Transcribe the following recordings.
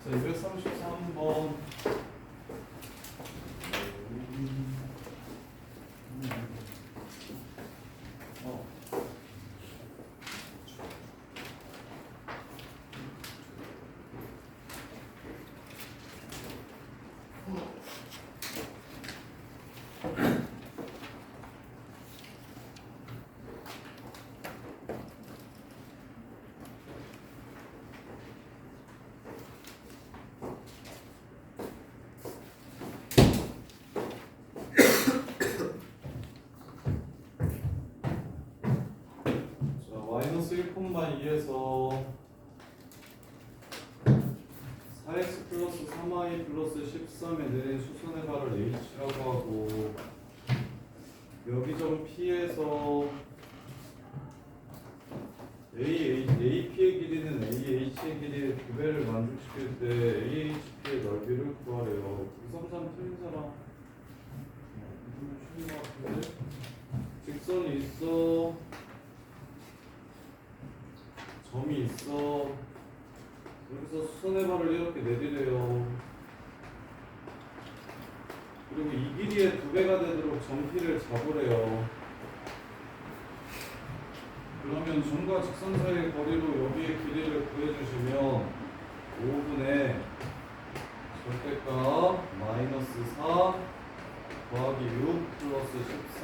자, 233번. 마이너스 1,2에서 4x 플러스 3y 플러스 13에 내린 수선의 발을 h라고 하고 여기 점 P에서 AP의 길이는 AH의 길이의 2배를 만족시킬 때 AHP의 넓이를 구하래요. 233 틀린 사람 쉬운 것 같은데? 직선이 있어, 점이 있어. 여기서 수선의 발을 이렇게 내리래요. 그리고 이 길이의 2배가 되도록 점 P를 잡으래요. 그러면 점과 직선 사이의 거리로 여기의 길이를 구해주시면 5분의 절대값 마이너스 4 더하기 6 플러스 13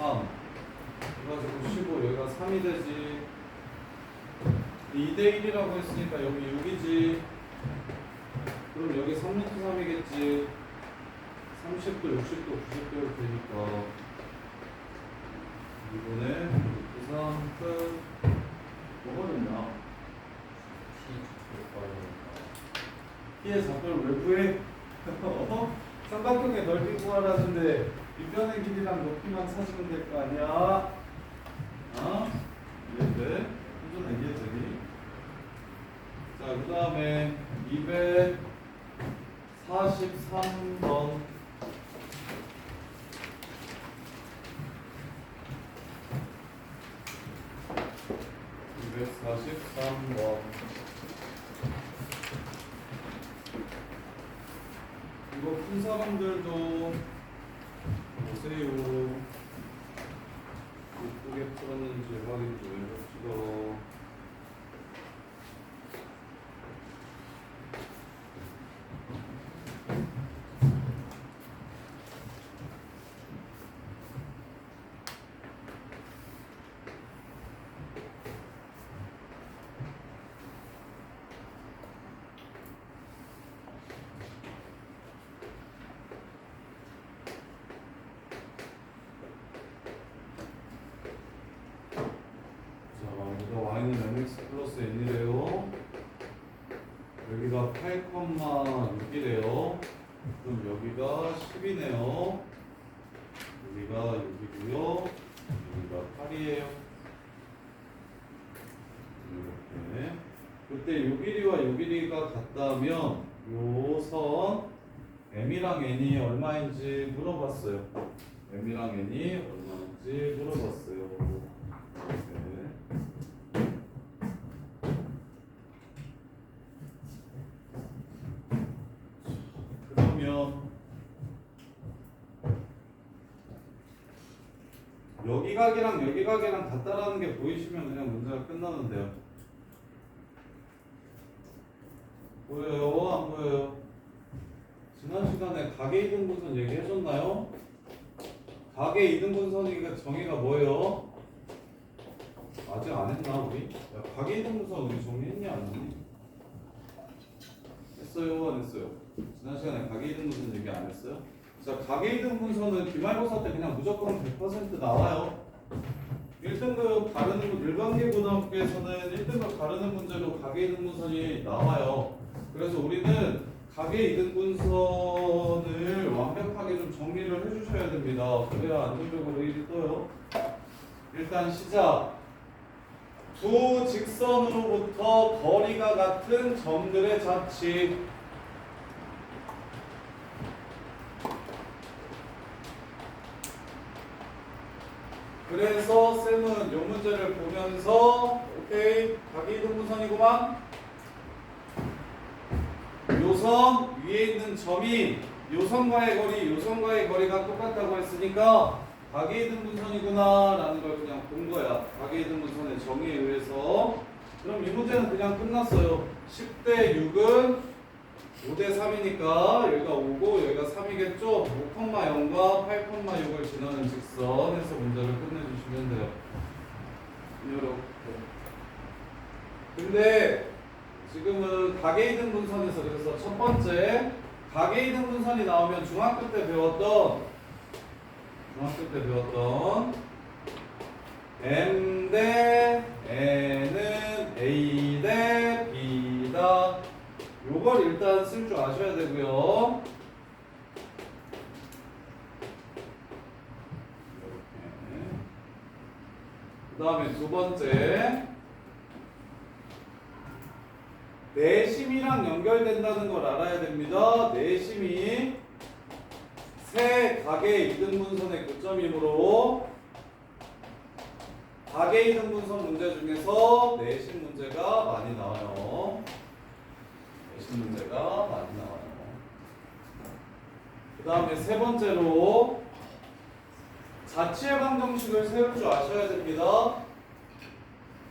그래가지고 15 여기가 3이 되지. 2대1이라고 했으니까 여기 6이지. 그럼 여기 3루트 3이겠지. 30도, 60도, 90도 이렇게 되니까 2분의 루트 3 끝. 뭐가 됐나? P의 작도를 왜 구해? 삼각형의 넓이 구하라는데 밑변의 길이랑 높이만 찾으면 될 거 아니야? 어? 이해돼? 혼자 이해되니? 자, 그 다음에 243번. 이거 푼 사람들도 보세요. 예쁘게 풀었는지 확인 좀 해봅시다. y는 mx 플러스 n이래요. 여기가 8,6이래요. 그럼 여기가 10이네요. 여기가 6이고요. 여기가 8이에요. 이렇게. 그때 요 길이와 요 길이가 같다면 요 선 m이랑 n이 얼마인지 물어봤어요. m이랑 n이 얼마인지 물어봤어요. 여기 각이랑 여기 각이랑 같다라는 게 보이시면 그냥 문제가 끝나는데요. 보여요? 안 보여요? 지난 시간에 각의 이등분선 얘기해줬나요? 각의 이등분선이니까 정의가 뭐예요? 아직 안 했나 우리? 야, 각의 이등분선 우리 정리했냐 안 했니? 했어요? 안 했어요? 지난 시간에 각의 이등분선 얘기 안 했어요? 자, 각의 이등분선은 기말고사 때 그냥 무조건 100% 나와요. 1등급 가르는 일반계 고등학교에서는 1등급 가르는 문제로 각의 이등분선이 나와요. 그래서 우리는 각의 이등분선을 완벽하게 좀 정리를 해주셔야 됩니다. 그래야 안정적으로 1이 떠요. 일단 시작. 두 직선으로부터 거리가 같은 점들의 자치. 그래서 쌤은 이 문제를 보면서 오케이. 각이등분선이구만. 요선 위에 있는 점이 요선과의 거리가 똑같다고 했으니까 각이등분선이구나 라는 걸 그냥 본 거야. 각이등분선의 정의에 의해서. 그럼 이 문제는 그냥 끝났어요. 10대 6은 5대 3이니까 여기가 5고 여기가 3이겠죠? 5,0과 8,6을 지나는 직선에서 문제를 끝내주시면 돼요. 이렇게. 근데 지금은 각이등분선에서 그래서 첫 번째 각이등분선이 나오면 중학교 때 배웠던 M 대 N은 A 대 B다. 요걸 일단 쓸 줄 아셔야 되고요. 이렇게. 그 다음에 두 번째 내심이랑 연결된다는 걸 알아야 됩니다. 내심이 세 각의 이등분선의 교점이므로 각의 이등분선 문제 중에서 내심 문제가 많이 나와요. 내심 문제가 많이 나와요. 그 다음에 세 번째로 자취의 방정식을 세울 줄 아셔야 됩니다.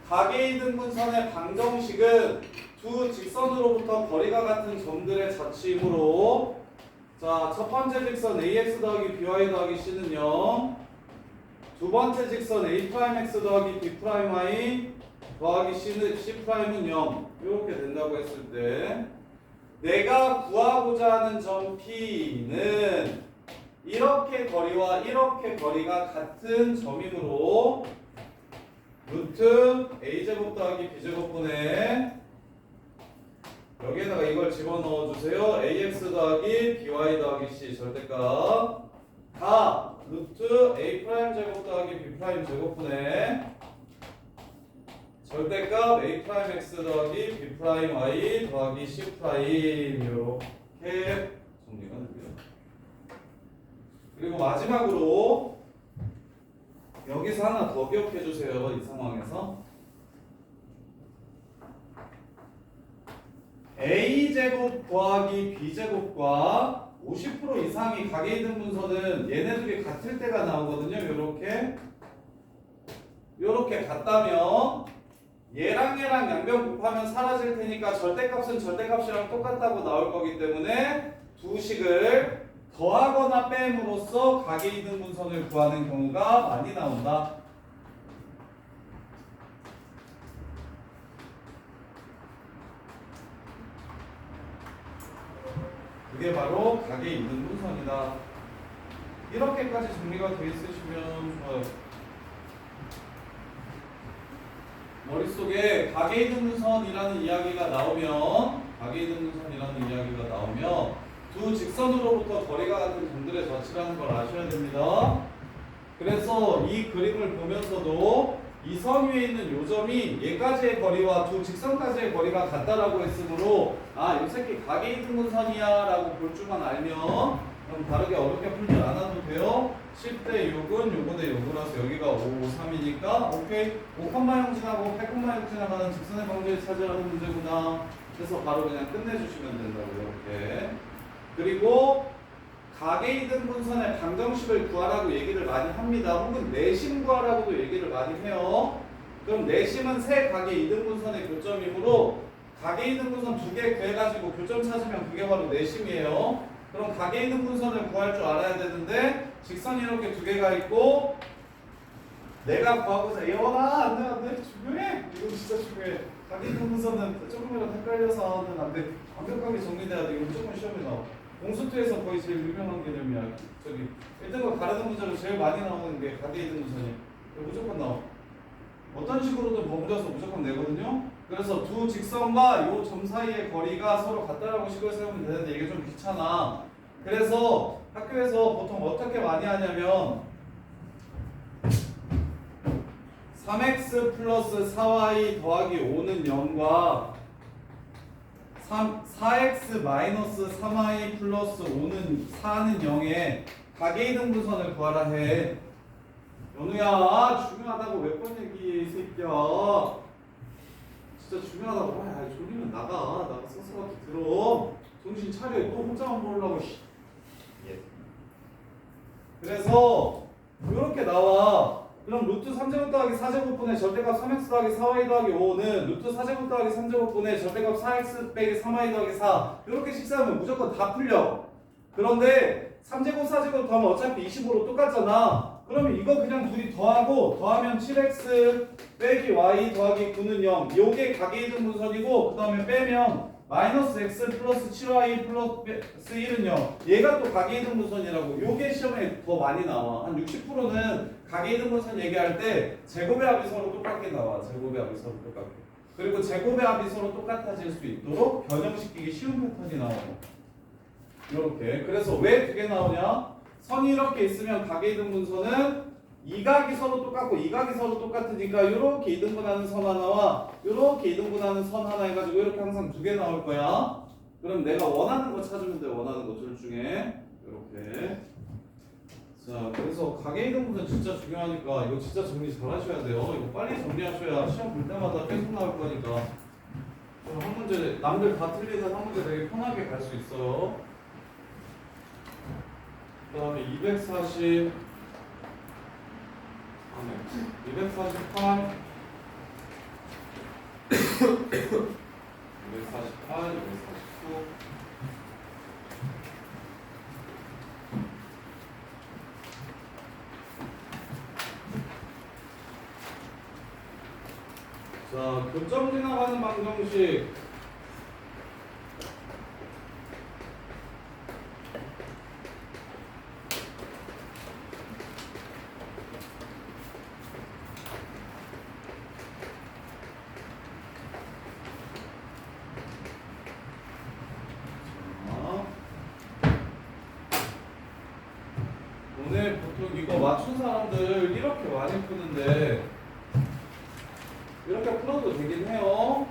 각의 이등분선의 방정식은 두 직선으로부터 거리가 같은 점들의 자취이므로 자, 첫 번째 직선 ax 더하기 by 더하기 c는 0, 두 번째 직선 a'x 더하기 b'y 더하기 c'은 0 이렇게 된다고 했을 때 내가 구하고자 하는 점 P는 이렇게 거리와 이렇게 거리가 같은 점이므로 루트 a제곱 더하기 b제곱분의 여기에다가 이걸 집어넣어 주세요. ax 더하기 by 더하기 c 절대값 다 루트 a 프라임 제곱 더하기 b 프라임 제곱분의 절대값 a 프라임 x 더하기 b 프라임 y 더하기 c 프라임 이렇게 정리가 됩니다. 그리고 마지막으로 여기서 하나 더 기억해 주세요. 이 상황에서 a제곱 더하기 b제곱과 50% 이상이 각의 이등분선은 얘네들이 같을 때가 나오거든요. 요렇게 같다면 얘랑 양변 곱하면 사라질 테니까 절대값은 절대값이랑 똑같다고 나올 거기 때문에 두 식을 더하거나 뺨으로써 각의 이등분선을 구하는 경우가 많이 나온다. 그게 바로 각의 이등분선이다. 이렇게까지 정리가 되어 있으시면 좋아요. 머릿속에 각의 이등분선이라는 이야기가 나오면 두 직선으로부터 거리가 같은 점들의 자취라는 걸 아셔야 됩니다. 그래서 이 그림을 보면서도 이 선 위에 있는 요점이 얘까지의 거리와 두 직선까지의 거리가 같다라고 했으므로 아, 이 새끼 각의 이등분선이야 라고 볼 줄만 알면 그럼 다르게 어렵게 풀지 않아도 돼요. 10대 6은 요거 대 요거라서 여기가 5, 3이니까 오케이 5,0 지나고 8,0 지나가는 직선의 방정을 찾으라는 문제구나. 그래서 바로 그냥 끝내주시면 된다고 이렇게. 그리고 각의 이등분선의 방정식을 구하라고 얘기를 많이 합니다. 혹은 내심 구하라고도 얘기를 많이 해요. 그럼 내심은 세 각의 이등분선의 교점이므로 각의 이등분선 두 개 구해가지고 교점 찾으면 그게 바로 내심이에요. 그럼 각의 이등분선을 구할 줄 알아야 되는데 직선이 이렇게 두 개가 있고 내가 구하고자 예원아 안돼 중요해. 이거 진짜 중요해. 각의 이등분선은 조금이라도 헷갈려서는 안돼. 완벽하게 정리돼야 돼. 이거 무조건 시험에 나와. 공수투에서 거의 제일 유명한 개념이야. 저기 1등급 가르는 문제로 제일 많이 나오는 게 각의 이등분선이야. 무조건 나와. 어떤 식으로든 버무려서 무조건 내거든요. 그래서 두 직선과 요 점 사이의 거리가 서로 같다라고 식을 세우면 되는데 이게 좀 귀찮아. 그래서 학교에서 보통 어떻게 많이 하냐면 3x 플러스 4y 더하기 5는 0과 4x 마이너스 3y 플러스 4는 0에 각의 이등분선을 구하라 해. 연우야 중요하다고 몇 번 얘기해 이 새끼야. 진짜 중요하다고. 아, 졸리면 나가 서서라도 들어. 정신 차려. 또 혼자만 보려고. 예. 그래서 이렇게 나와. 그럼 루트 3제곱 더하기 4제곱분의 절대값 3x 더하기 4y 더하기 5는 루트 4제곱 더하기 3제곱분의 절대값 4x 빼기 3y 더하기 4 이렇게 식사하면 무조건 다 풀려. 그런데 3제곱 4제곱 더하면 어차피 25로 똑같잖아. 그러면 이거 그냥 둘이 더하고 더하면 7x 빼기 y 더하기 9는 0. 요게 각이등분선이고 그 다음에 빼면 마이너스 x 플러스 7y 플러스 1은 0. 얘가 또 각이등분선이라고. 요게 시험에 더 많이 나와. 한 60%는 각이등분선 얘기할 때 제곱의 합이 서로 똑같게 나와. 제곱의 합이 서로 똑같게. 그리고 제곱의 합이 서로 똑같아질 수 있도록 변형시키기 쉬운 패턴이 나와요. 이렇게. 그래서 왜 두 개 나오냐? 선이 이렇게 있으면 각이등분선은 이각이 서로 똑같고 이각이 서로 똑같으니까 이렇게 이등분하는 선 하나와 이렇게 이등분하는 선 하나 해가지고 이렇게 항상 두 개 나올 거야. 그럼 내가 원하는 거 찾으면 돼. 원하는 거 둘 중에 이렇게. 자, 그래서 각이등분선 진짜 중요하니까 이거 진짜 정리 잘 하셔야 돼요. 이거 빨리 정리하셔야 시험 볼 때마다 계속 나올 거니까. 한 문제 남들 다 틀리는 한 문제 되게 편하게 갈 수 있어요. 그 다음에 240 248 249 자, 교점 지나가는 방정식. 오늘 보통 이거 맞춘 사람들 이렇게 많이 푸는데 이렇게 풀어도 되긴 해요.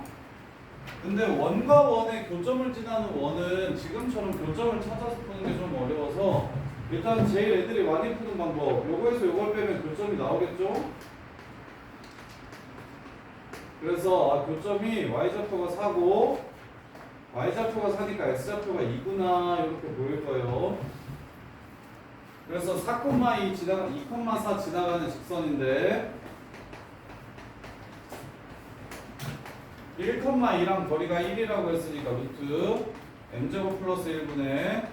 근데 원과 원의 교점을 지나는 원은 지금처럼 교점을 찾아서 푸는 게 좀 어려워서 일단 제일 애들이 많이 푸는 방법, 요거에서 요걸 빼면 교점이 나오겠죠? 그래서 교점이 y좌표가 4고 y좌표가 4니까 x좌표가 2구나 이렇게 보일 거예요. 그래서 4,2 지나가 2,4 지나가는 직선인데 1,2랑 거리가 1이라고 했으니까 루트 m제곱 플러스 1분의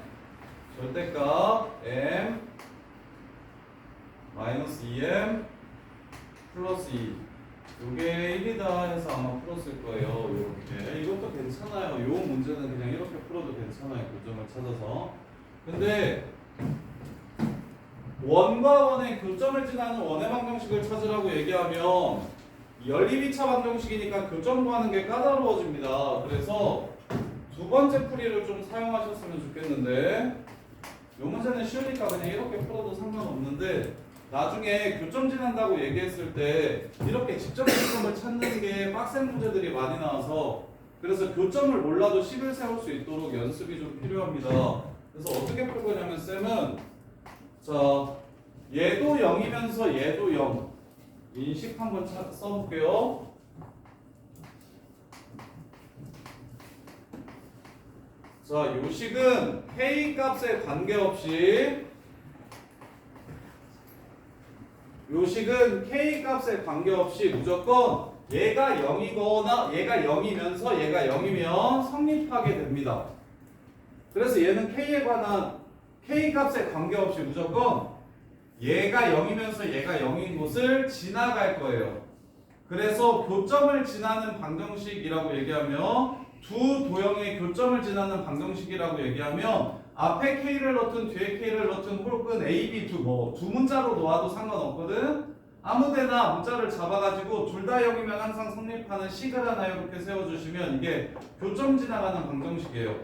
절대값 m 마이너스 2m 플러스 2 요게 1이다 해서 아마 풀었을 거예요. 이렇게. 이것도 괜찮아요. 요 문제는 그냥 이렇게 풀어도 괜찮아요. 교점을 찾아서. 근데 원과 원의 교점을 지나는 원의 방정식을 찾으라고 얘기하면 연립 2차 방정식이니까 교점 구하는 게 까다로워집니다. 그래서 두 번째 풀이를 좀 사용하셨으면 좋겠는데 이 문제는 쉬우니까 그냥 이렇게 풀어도 상관없는데 나중에 교점 지난다고 얘기했을 때 이렇게 직접 교점을 찾는 게 빡센 문제들이 많이 나와서 그래서 교점을 몰라도 식을 세울 수 있도록 연습이 좀 필요합니다. 그래서 어떻게 풀 거냐면 쌤은 자 얘도 0이면서 얘도 0 인식 한번 써볼게요. 자, 요 식은 k 값에 관계없이 무조건 얘가 0이거나 얘가 0이면서 얘가 0이면 성립하게 됩니다. 그래서 얘는 k에 관한 k 값에 관계없이 무조건 얘가 0이면서 얘가 0인 곳을 지나갈 거예요. 그래서 교점을 지나는 방정식이라고 얘기하면 두 도형의 교점을 지나는 방정식이라고 얘기하면 앞에 k를 넣든 뒤에 k를 넣든 혹은 a, b 두 문자로 놓아도 상관없거든. 아무데나 문자를 잡아가지고 둘 다 0이면 항상 성립하는 식을 하나 이렇게 세워주시면 이게 교점 지나가는 방정식이에요.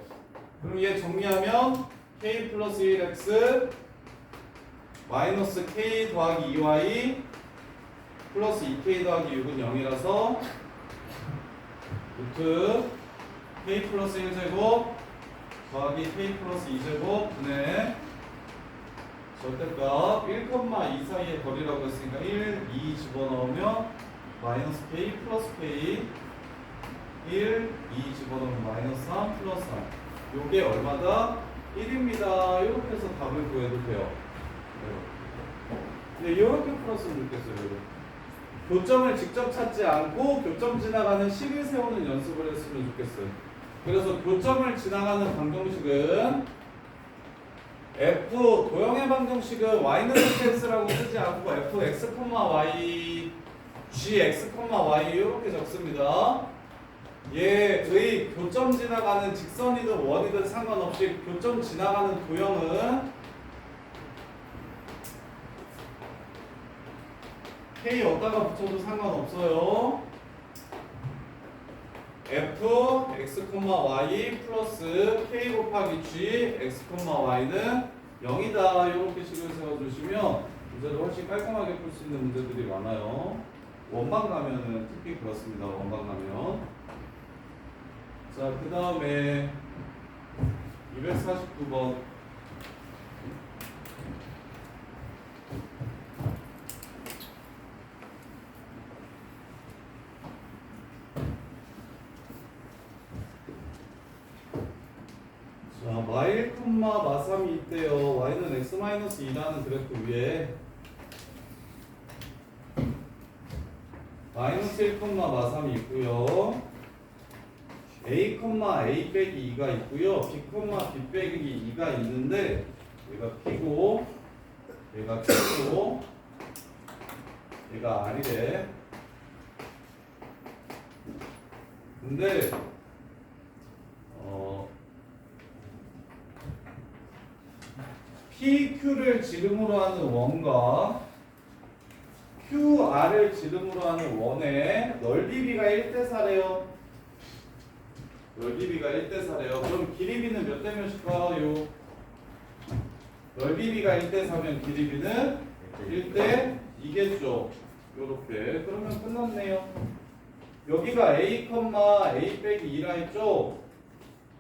그럼 얘 정리하면 k 플러스 1x 마이너스 k 더하기 2y 플러스 2k 더하기 6은 0이라서 루트 k 플러스 1제곱 더하기 k 플러스 2제곱 분의 절대값 1,2 사이의 거리라고 했으니까 1, 2 집어넣으면 마이너스 k 플러스 k 1, 2 집어넣으면 마이너스 3 플러스 3. 요게 얼마다? 1입니다. 이렇게 해서 답을 구해도 돼요. 네, 이렇게 풀었으면 좋겠어요. 여러분. 교점을 직접 찾지 않고 교점 지나가는 식을 세우는 연습을 했으면 좋겠어요. 그래서 교점을 지나가는 방정식은 f 도형의 방정식은 y는 x라고 쓰지 않고 fx, y, gx, y 이렇게 적습니다. 얘의 교점 지나가는 직선이든 원이든 상관없이 교점 지나가는 도형은 k 어디다가 붙여도 상관없어요. f x, y 플러스 k 곱하기 g x, y는 0이다. 이렇게 식을 세워주시면 문제를 훨씬 깔끔하게 풀 수 있는 문제들이 많아요. 원방 가면은 특히 그렇습니다. 원방 가면. 자, 그 다음에 249번. 자, 마일 콤마 마삼이 있대요. y는 x-2라는 그래프 위에 마이너스 1 콤마 마삼이 있고요. a 콤마 a 빼기 2가 있고요. b 콤마 b 빼기 2가 있는데 얘가 p고 얘가 q고 얘가 r이래. 근데 PQ를 지름으로 하는 원과 QR을 지름으로 하는 원의 넓이비가 1대4래요. 넓이비가 1대4래요. 그럼 길이비는 몇 대 몇일까요? 넓이비가 1대4면 길이비는 1대 2겠죠. 요렇게. 그러면 끝났네요. 여기가 A, A 빼기 2라 했죠?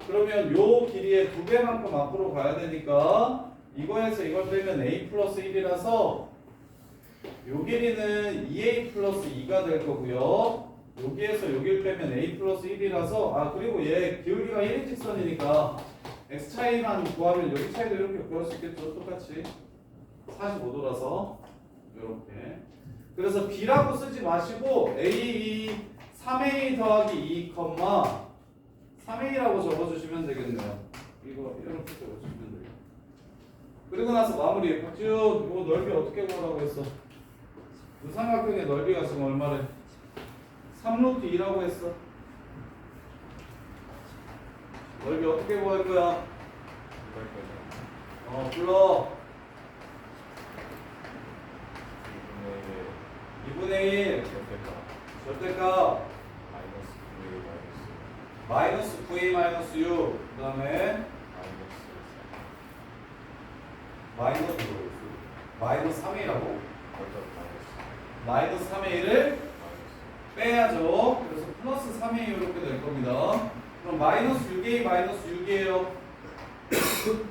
그러면 요 길이의 2배만큼 앞으로 가야 되니까 이거에서 이걸 빼면 A 플러스 1이라서 요 길이는 2A 플러스 2가 될 거고요. 여기에서 여기를 빼면 A 플러스 1이라서 그리고 얘 기울기가 1인 직선이니까 x 차이만 구하면 여기 차이도 이렇게 구할 수 있겠죠. 똑같이 45도라서 이렇게. 그래서 B라고 쓰지 마시고 A 3A 더하기 2, 3A라고 적어주시면 되겠네요. 이거 이렇게 적어주시면 돼요. 그리고 나서 마무리. 박지훈, 이거 넓이 어떻게 구하라고 했어? 이 삼각형의 넓이가 지금 얼마래? 3루트 2라고 했어. 넓이 어떻게 구할 거야? 불러. 2분의 1 절대값 마이너스 9a 마이너스 6 그 다음에 마이너스 3a라고? 마이너스 3a를 빼야죠. 그래서 플러스 3a 이렇게 될 겁니다. 그럼 마이너스 6a 마이너스 6이에요.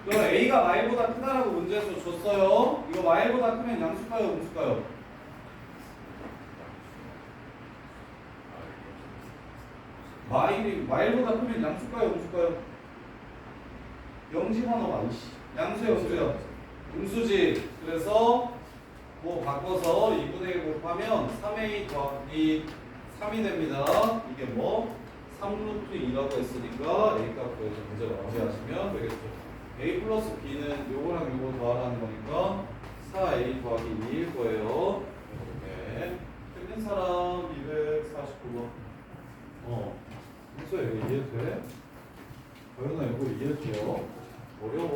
그럼 a가 y보다 크다라고 문제에서 줬어요. 이거 y보다 크면 양수일까요? 음수일까요? y보다 크면 양수일까요? 음수일까요? 0 집어넣어봐. 양수야 음수야? 음수지. 그래서 뭐 바꿔서 2분의 1 곱하면 3a 더하기 3이 됩니다. 이게 뭐 3루트 2라고 했으니까 a 값 구해서 문제 마무리하시면 되겠죠. a 플러스 b는 요거랑 요거 더하라는 거니까 4a 더하기 2일 거예요. 이렇게. 틀린 사람 249번. 평소에 이거 이해돼? 도현아 이거 이해돼요? 어려워?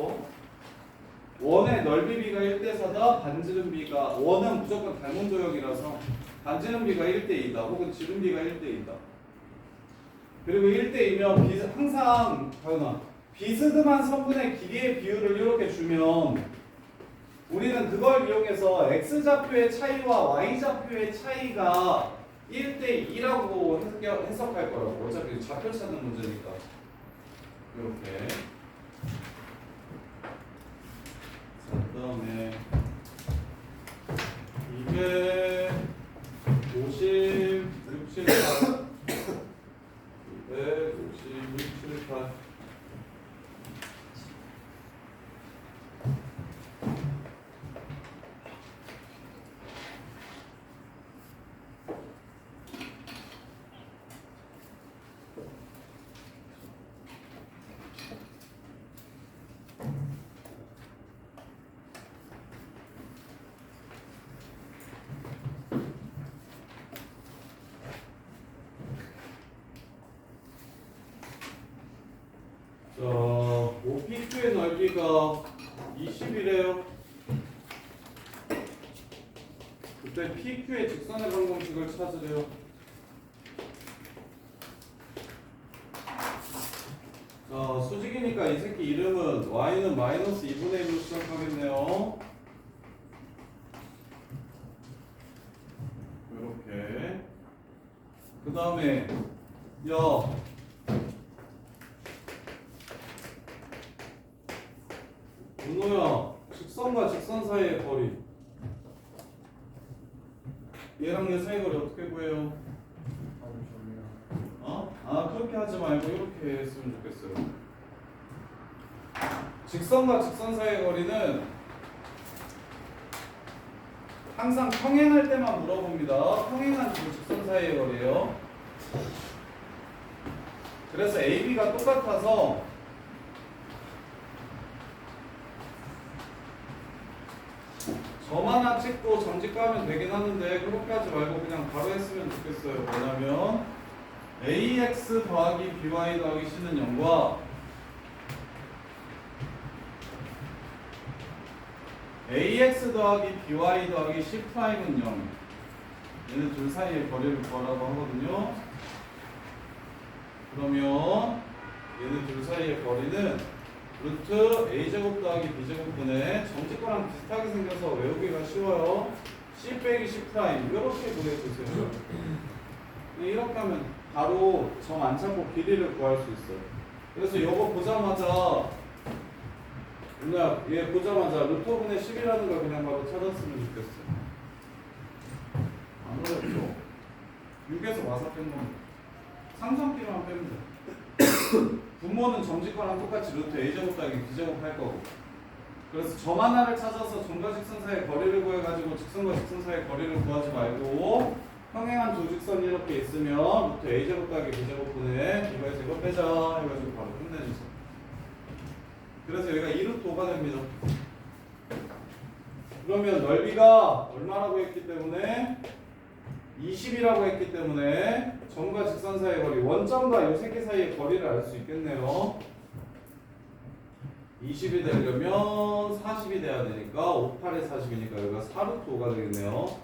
원의 넓이비가 1대4다. 반지름비가 원은 무조건 닮은 도형이라서 반지름비가 1대2다. 혹은 지름비가 1대2다. 그리고 1대2면 항상 도현아 비스듬한 선분의 길이의 비율을 이렇게 주면 우리는 그걸 이용해서 x좌표의 차이와 y좌표의 차이가 1대2라고 해석할 거라고. 어차피 좌표 찾는 문제니까. 이렇게. 자, 그 다음에 250, 64, 자, OPQ의 넓이가 20이래요. 그때 PQ의 직선의 방정식을 찾으래요. 자, 수직이니까 이 새끼 이름은 y는 마이너스 2분의 1로 시작하겠네요. 이렇게. 그 다음에 야, 문호야, 직선과 직선 사이의 거리. 얘랑 얘 사이 거리 어떻게 구해요? 그렇게 하지 말고 이렇게 했으면 좋겠어요. 직선과 직선 사이의 거리는 항상 평행할 때만 물어봅니다. 평행한 두 직선 사이의 거리예요. 그래서 AB가 똑같아서 점 하나 찍고 점집가하면 되긴 하는데 그렇게 하지 말고 그냥 바로 했으면 좋겠어요. 뭐냐면 AX 더하기 BY 더하기 C는 0과 AX 더하기 BY 더하기 C'은 0. 얘네 둘 사이의 거리를 구하라고 하거든요. 그러면 얘네 둘 사이의 거리는 루트 A제곱 더하기 B제곱분의 점집과랑 비슷하게 생겨서 외우기가 쉬워요. C 빼기 C 프라임 이렇게 구해주세요. 이렇게 하면 바로 점 안 찾고 길이를 구할 수 있어요. 그래서 이거 보자마자 그냥 얘 보자마자 루터분의 10이라는 걸 그냥 바로 찾았으면 좋겠어요. 안 어렵죠? 6에서 마사 뺀 겁니다. 상성끼리만 빼면 돼요. 분모는 점집과랑 똑같이 루트 A제곱 더하기 B제곱 할 거고. 그래서 점 하나를 찾아서 점과 직선 사이의 거리를 구해가지고 직선과 직선 사이의 거리를 구하지 말고 평행한 두 직선이 이렇게 있으면 루트 A제곱 더하기 B제곱분의 B가 제곱 빼자 해가지고 바로 끝내주세요. 그래서 여기가 2루트 5가 됩니다. 그러면 넓이가 얼마라고 했기 때문에 20이라고 했기 때문에 점과 직선 사이의 거리, 원점과 이 새끼 사이의 거리를 알 수 있겠네요. 20이 되려면 40이 돼야 되니까 5, 8에 40이니까 여기가 4루트 5가 되겠네요.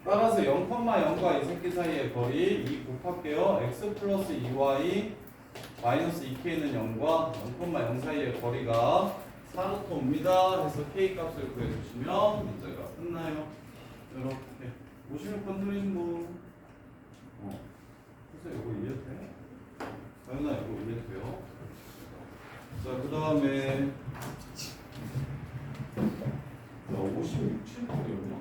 따라서 0,0과 이 새끼 사이의 거리 2 곱할게요. x 플러스 2y 마이너스 2k는 0과 0,0 사이의 거리가 4루트 5입니다. 해서 k 값을 구해주시면 문제가 끝나요. 이렇게 56번 틀리신 분. 그래서 이거 이해돼? 다현아 이거 이해돼요? 자, 그 다음에 56, 7, 8이었나?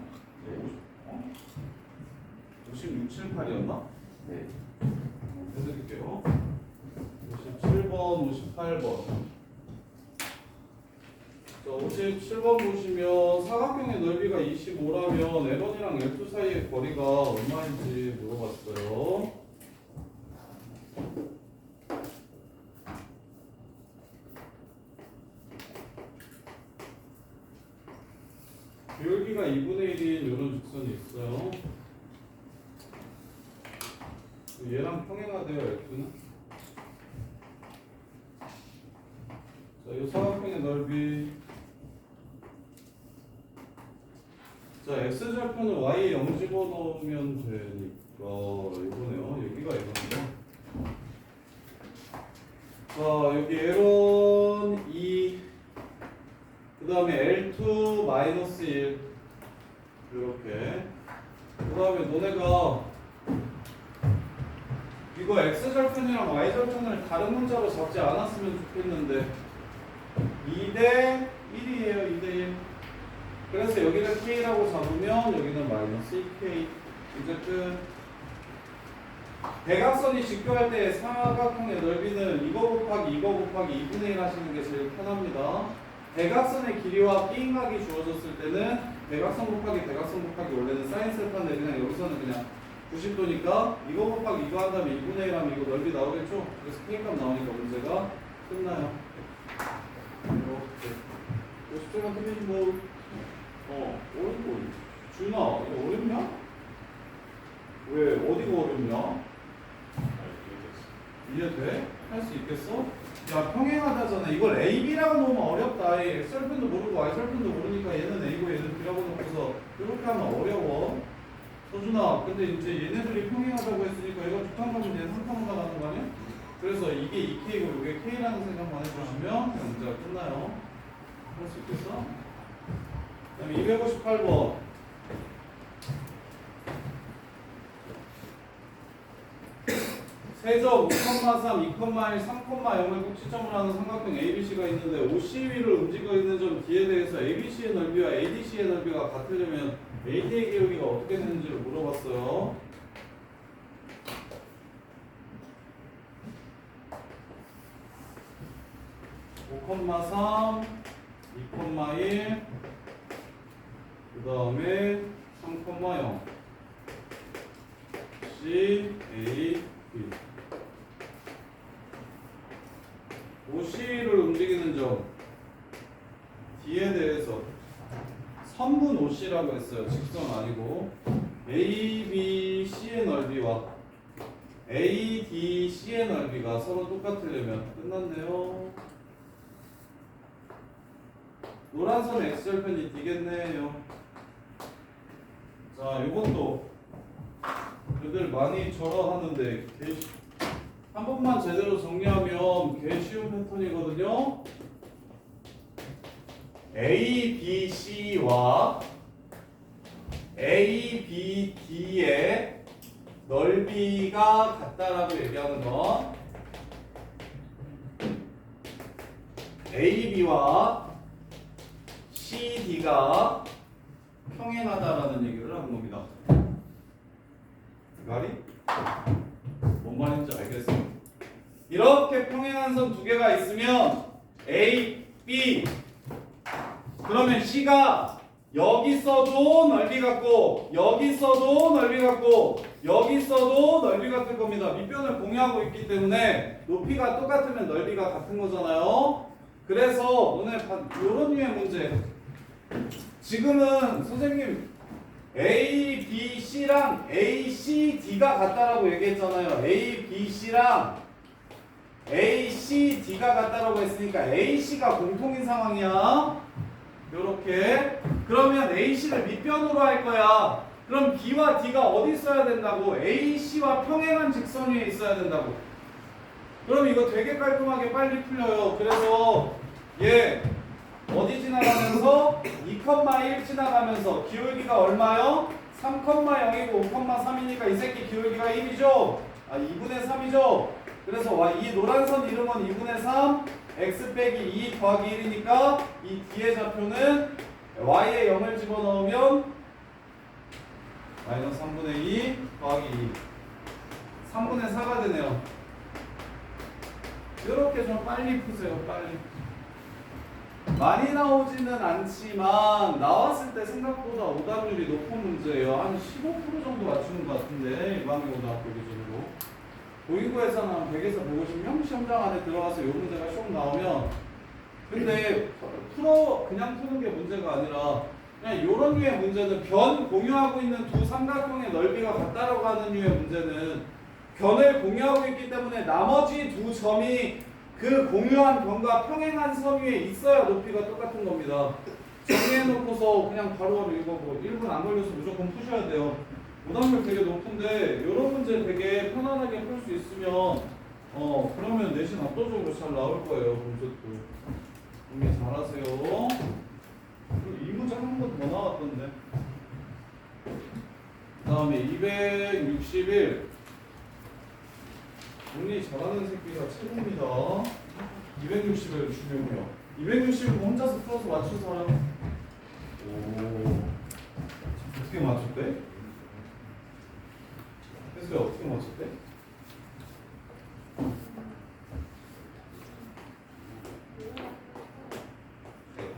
56, 7, 8이었나? 네. 해드릴게요. 57번, 58번. 자, 57번 보시면 사각형의 넓이가 25라면 L1이랑 L2 사이의 거리가 얼마인지 물어봤어요. 비율기가 2분의 1인 이런 직선이 있어요. 얘랑 평행하대요, L2는. 자, 이 사각형의 넓이. 자, X절편을 Y에 0 집어넣으면 되니까 이거네요. 여기가 이거네요. 자, 여기 L1 2, 그 다음에 L2 마이너스 1 이렇게. 그 다음에 너네가 이거 X절편이랑 Y절편을 다른 문자로 잡지 않았으면 좋겠는데 2대 1이에요. 2대 1. 그래서 여기를 K라고 잡으면 여기는 마이너스 2K. 이제 끝. 대각선이 직교할 때 사각형의 넓이는 이거 곱하기 이거 곱하기 2분의 1 하시는 게 제일 편합니다. 대각선의 길이와 B인각이 주어졌을 때는 대각선 곱하기 대각선 곱하기 원래는 사인 셀파인데 그냥 여기서는 그냥 90도니까 이거 곱하기 이거 한 다음에 2분의 1 하면 이거 넓이 나오겠죠? 그래서 K값 나오니까 문제가 끝나요. 이렇게 50점만 틀리신 분. 어렵고. 준아, 이거 어렵냐? 왜? 어디가 어렵냐? 이해돼? 할 수 있겠어? 야 평행하다잖아. 이걸 A, B라고 놓으면 어렵다. 이 X절편도 모르고 Y절편도 모르니까 얘는 A고 얘는 B라고 놓고서 이렇게 하면 어려워. 서준아, 근데 이제 얘네들이 평행하다고 했으니까 얘가 두 칸 가면 얘는 한 칸만 가는 거 아니야? 그래서 이게 2K고 이게 K라는 생각만 해주시면 그냥 문제가 끝나요. 할 수 있겠어? 그 다음에 258번. 세점 5,3, 2,1, 3,0을 꼭지점으로 하는 삼각형 ABC가 있는데 OC 위를 움직여 있는 점 D에 대해서 ABC의 넓이와 ADC의 넓이가 같으려면 AD의 기울기가 어떻게 되는지를 물어봤어요. (5,3) (2,1) 그 다음에 (3,0) C, A, B OC를 움직이는 점 D에 대해서 선분 OC라고 했어요. 직선 아니고 A, B, C의 넓이와 A, D, C의 넓이가 서로 똑같으려면 끝났네요. 노란 선 X절편이 D겠네요. 자, 이것도 애들 많이 절하하는데 한 번만 제대로 정리하면 개 쉬운 패턴이거든요. A, B, C와 A, B, D의 넓이가 같다라고 얘기하는 건 A, B와 C, D가 평행하다라는 얘기를 하는 겁니다. 말이? 뭔 말인지 알겠어요. 이렇게 평행한 선 두 개가 있으면 A, B 그러면 C가 여기 있어도 넓이 같고 여기 있어도 넓이 같고 여기 있어도 넓이 같을 겁니다. 밑변을 공유하고 있기 때문에 높이가 똑같으면 넓이가 같은 거잖아요. 그래서 오늘 이런 류의 문제 지금은 선생님 A, B, C랑 A, C, D가 같다라고 얘기했잖아요. A, B, C랑 A, C, D가 같다라고 했으니까 A, C가 공통인 상황이야. 요렇게. 그러면 A, C를 밑변으로 할 거야. 그럼 B와 D가 어디 있어야 된다고? A, C와 평행한 직선 위에 있어야 된다고. 그럼 이거 되게 깔끔하게 빨리 풀려요. 그래서 얘 어디 지나가면서 2,1 지나가면서 기울기가 얼마요? 3,0이고 5,3이니까 이 새끼 기울기가 1이죠? 아 2분의 3이죠? 그래서 이 노란 선 이름은 2분의 3 x 빼기 2 더하기 1이니까 이 D의 좌표는 y에 0을 집어넣으면 마이너스 3분의 2 더하기 2 3분의 4가 되네요. 이렇게 좀 빨리 푸세요. 빨리. 많이 나오지는 않지만 나왔을 때 생각보다 오답률이 높은 문제예요. 한 15% 정도 맞추는 것 같은데 일반고등학교 기준으로 고인고에서는 한 100에서 150명 시험장 안에 들어가서 이 문제가 쭉 나오면 근데 그냥 푸는 게 문제가 아니라 그냥 이런 류의 문제는 변 공유하고 있는 두 삼각형의 넓이가 같다라고 하는 류의 문제는 변을 공유하고 있기 때문에 나머지 두 점이 그 공유한 변과 평행한 선 위에 있어야 높이가 똑같은 겁니다. 정리해놓고서 그냥 바로바로 읽어보고 1분 안 걸려서 무조건 푸셔야 돼요. 오답률 되게 높은데 이런 문제 되게 편안하게 풀 수 있으면 그러면 내신 압도적으로 잘 나올 거예요. 문제도 정리 잘하세요. 그리고 이 문제 한 번 더 나왔던데. 그 다음에 261 정리 잘하는 새끼가 최고입니다. 260을 중요해요. 260은 혼자서 풀어서 맞출 사람. 오, 어떻게 맞췄대? 혜수야 어떻게 맞췄대?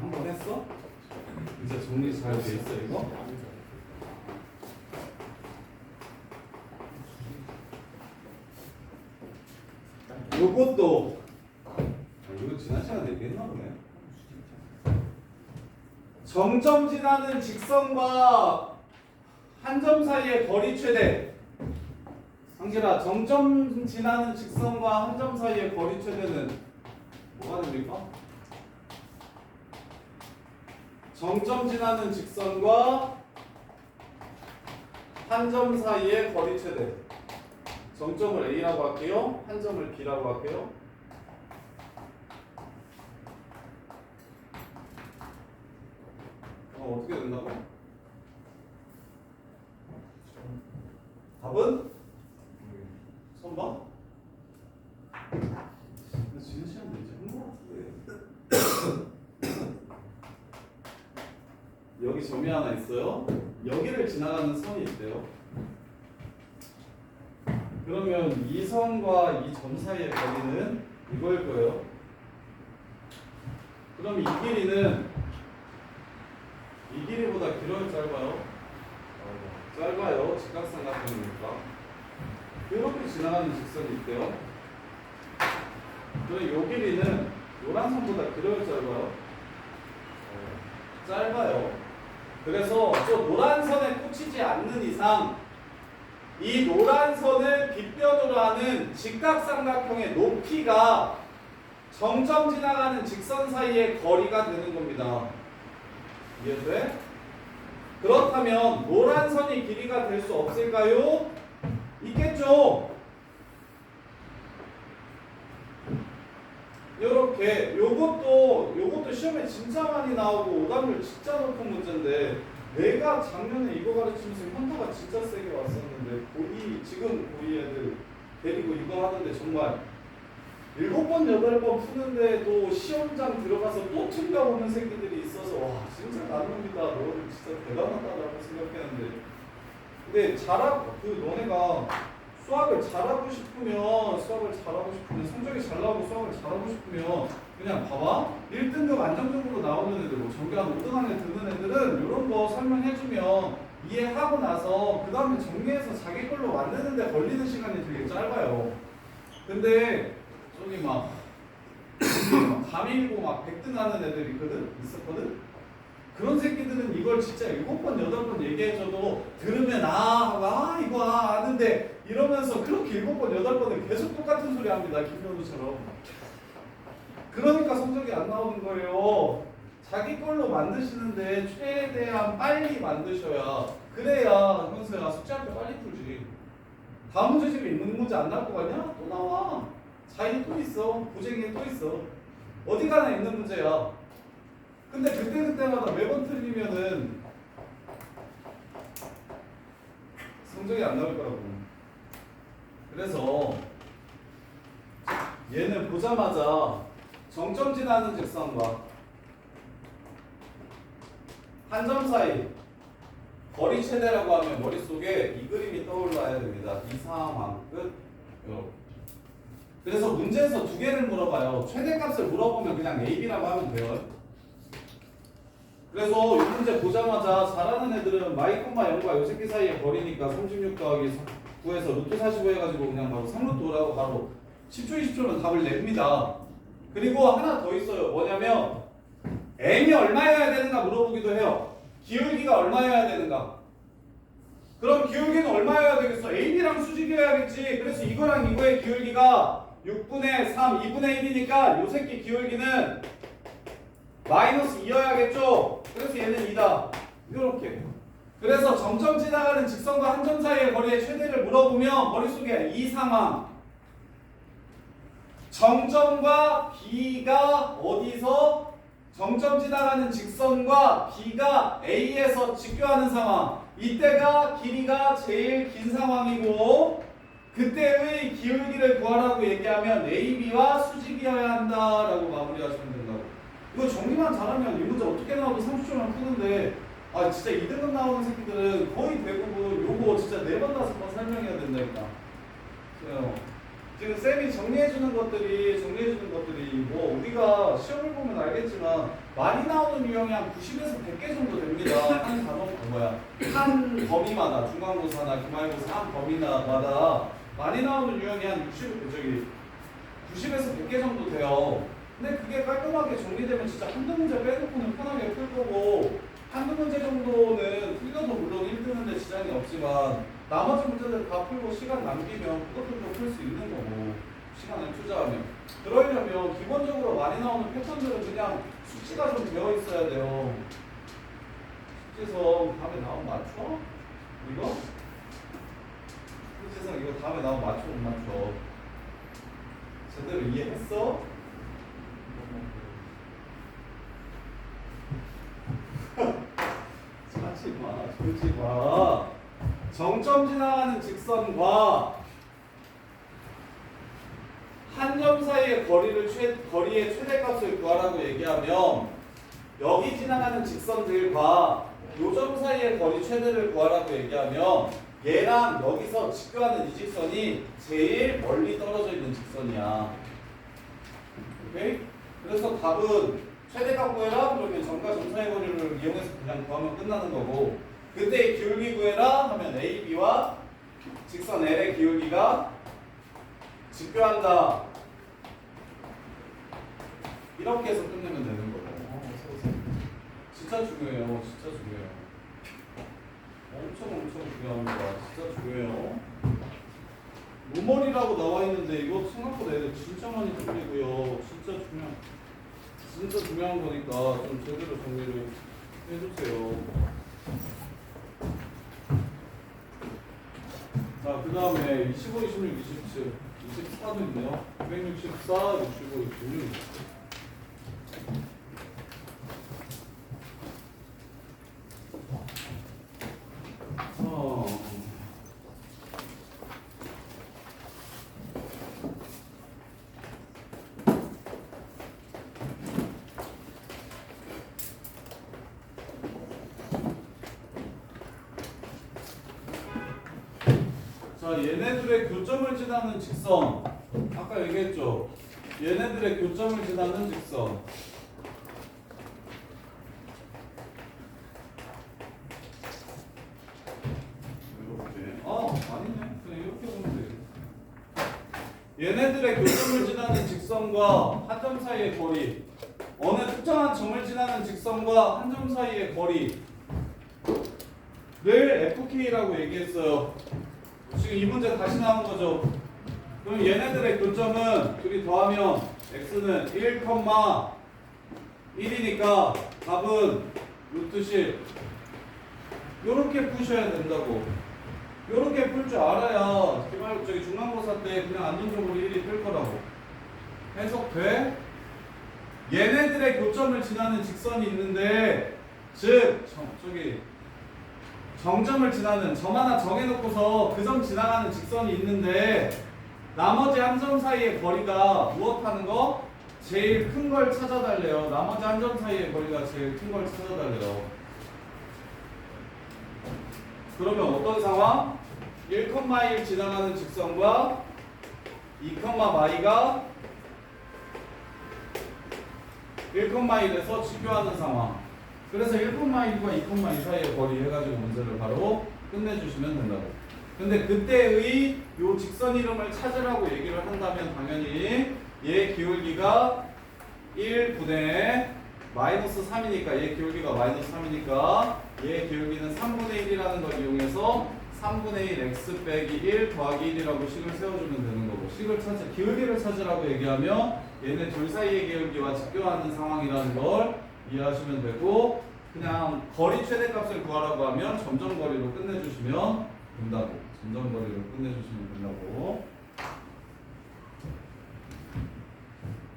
한 번 했어? 이제 정리 잘 돼 있어 이거? 요것도 이거 지난 시간에 얘기했나 보네. 정점 지나는 직선과 한 점 사이의 거리 최대. 황길아, 정점 지나는 직선과 한 점 사이의 거리 최대는 뭐가 됩니까? 정점 지나는 직선과 한 점 사이의 거리 최대. 정점을 A라고 할게요. 한 점을 B라고 할게요. 어떻게 된다고? 답은? 선봐? 지는 시간도 이제 한것 같은데. 여기 점이 하나 있어요. 여기를 지나가는 선이 있대요. 그러면 이 선과 이 점 사이의 거리는 이거일 거예요. 그럼 이 길이는 이 길이보다 길어요, 짧아요? 짧아요. 직각삼각형이니까. 이렇게 지나가는 직선이 있대요. 그럼 이 길이는 노란 선보다 길어요, 짧아요? 짧아요. 그래서 저 노란 선에 꽂히지 않는 이상 이 노란 선을 빗변으로 하는 직각삼각형의 높이가 정점 지나가는 직선 사이의 거리가 되는 겁니다. 이해돼? 그렇다면 노란 선이 길이가 될 수 없을까요? 있겠죠. 요렇게 요것도 시험에 진짜 많이 나오고 오답률 진짜 높은 문제인데 내가 작년에 이거 가르치면서 현타가 진짜 세게 왔었는데 고2 지금 고2 애들 데리고 이거 하는데 정말 7번 8번 푸는데도 시험장 들어가서 또 틀려오는 새끼들이 있어서 와 진짜 나눕니다. 너는 진짜 대단하다라고 생각했는데 근데 너네가 수학을 잘하고 싶으면 성적이 잘 나오고 수학을 잘하고 싶으면 그냥 봐봐 1등급 안정적으로 나오는 애들 뭐 전교 한 5등 안에 드는 애들은 이런 거 설명해주면 이해하고 나서 그 다음에 정리해서 자기 걸로 만드는데 걸리는 시간이 되게 짧아요. 근데 저기 막 감일고 막 100등 하는 애들 있었거든? 그런 새끼들은 이걸 진짜 7번, 8번 얘기해줘도 들으면 이거 아는데 이러면서 그렇게 7번, 8번을 계속 똑같은 소리 합니다. 김현우처럼. 그러니까 성적이 안 나오는 거예요. 자기 걸로 만드시는데 최대한 빨리 만드셔야 그래야 현수야 숙제할 때 빨리 풀지. 다음 문제 집에 있는 문제 안 나올 거 아니야? 또 나와. 자기 또 있어. 고쟁이에 또 있어. 어디 가나 있는 문제야. 근데 그때마다 매번 틀리면은 성적이 안 나올 거라고. 그래서 얘는 보자마자 정점 지나는 직선과 한 점 사이 거리 최대라고 하면 머릿속에 이 그림이 떠올라야 됩니다. 이 상황 끝. 이렇게. 그래서 문제에서 두 개를 물어봐요. 최대값을 물어보면 그냥 A, B라고 하면 돼요. 그래서 이 문제 보자마자 잘하는 애들은 마이콤마 0과 요 새끼 사이의 거리니까 36 더하기 9에서 루트 45 해가지고 그냥 바로 3루트 5라고 바로 10초 20초면 답을 냅니다. 그리고 하나 더 있어요. 뭐냐면 m이 얼마여야 되는가 물어보기도 해요. 기울기가 얼마여야 되는가. 그럼 기울기는 얼마여야 되겠어? AB랑 수직이어야겠지. 그래서 이거랑 이거의 기울기가 6분의 3, 2분의 1이니까 요 새끼 기울기는 마이너스 2여야겠죠? 그래서 얘는 2다. 이렇게. 그래서 점점 지나가는 직선과 한 점 사이의 거리의 최대를 물어보면 머릿속에 이 상황 정점과 B가 어디서 정점 지나가는 직선과 B가 A에서 직교하는 상황 이때가 길이가 제일 긴 상황이고 그때의 기울기를 구하라고 얘기하면 AB와 수직이어야 한다라고 마무리하시면 된다고. 이거 정리만 잘하면 이 문제 어떻게 나와도 30초만 푸는데 진짜 2등급 나오는 새끼들은 거의 대부분 요거 진짜 4번 5번 설명해야 된다니까. 지금 쌤이 정리해주는 것들이 뭐 우리가 시험을 보면 알겠지만 많이 나오는 유형이 한 90에서 100개 정도 됩니다. 한 범위마다 중간고사나 기말고사 한 범위마다 많이 나오는 유형이 한 90에서 100개 정도 돼요. 근데 그게 깔끔하게 정리되면 진짜 한두 문제 빼놓고는 편하게 풀 거고 한두 문제 정도는 틀려도 물론 1등인데 지장이 없지만 나머지 문제들 다 풀고 시간 남기면 그것도 좀 풀 수 있는 거고 시간을 투자하면. 그러려면 기본적으로 많이 나오는 패턴들은 그냥 수치가 좀 되어 있어야 돼요. 숙제성 다음에 나오면 맞춰? 이거? 숙제성 이거 다음에 나오면 맞춰 못 맞춰? 제대로 이해했어? 하지 마, 졸지 마. 정점 지나가는 직선과 한 점 사이의 거리의 최대값을 구하라고 얘기하면 여기 지나가는 직선들과 요 점 사이의 거리 최대를 구하라고 얘기하면 얘랑 여기서 직교하는 이 직선이 제일 멀리 떨어져 있는 직선이야. 오케이? 그래서 답은 최대값 구해라 그러면 점과 점 사이의 거리를 이용해서 그냥 구하면 끝나는 거고, 그때 기울기 구해라 하면 AB와 직선 L의 기울기가 직교한다. 이렇게 해서 끝내면 되는 거고. 진짜 중요해요. 진짜 중요해요. 엄청 중요합니다. 진짜 중요해요. 모머리라고 나와 있는데 이거 생각보다 애들 진짜 많이 틀리고요. 진짜 중요한 거니까 좀 제대로 정리를 해주세요. 자, 그 다음에 25, 26, 27, 24도 있네요. 264, 65, 26. 자, 얘네들의 교점을 지나는 직선. 아까 얘기했죠. 얘네들의 교점을 지나는 직선. 이렇게. 아니네. 그냥 이렇게 보면 돼. 얘네들의 교점을 지나는 직선과 한 점 사이의 거리. 어느 특정한 점을 지나는 직선과 한 점 사이의 거리를 FK라고 얘기했어요. 지금 이 문제 다시 나온 거죠. 그럼 얘네들의 교점은 둘이 더하면 x는 1,1이니까 답은 루트 10. 요렇게 푸셔야 된다고. 요렇게 풀 줄 알아야 저기 중간고사 때 그냥 안정적으로 1이 뜰 거라고. 해석돼? 얘네들의 교점을 지나는 직선이 있는데, 즉 저기 정점을 지나는 점 하나 정해놓고서 그 점 지나가는 직선이 있는데 나머지 한 점 사이의 거리가 무엇하는 거? 제일 큰 걸 찾아달래요. 나머지 한 점 사이의 거리가 제일 큰 걸 찾아달래요. 그러면 어떤 상황? 1,1 지나가는 직선과 2,마이가 1,1에서 직교하는 상황. 그래서 1,1과 2,2 사이의 거리 해가지고 문제를 바로 끝내주시면 된다고. 근데 그때의 요 직선 이름을 찾으라고 얘기를 한다면 당연히 얘 기울기가 1분의 마이너스 3이니까 얘 기울기가 마이너스 3이니까 얘 기울기는 3분의 1이라는 걸 이용해서 3분의 1 x 빼기 1 더하기 1이라고 식을 세워주면 되는 거고, 기울기를 찾으라고 얘기하면 얘네 둘 사이의 기울기와 직교하는 상황이라는 걸 이해하시면 되고, 그냥 거리 최대값을 구하라고 하면 점점거리로 끝내주시면 된다고. 점점거리로 끝내주시면 된다고.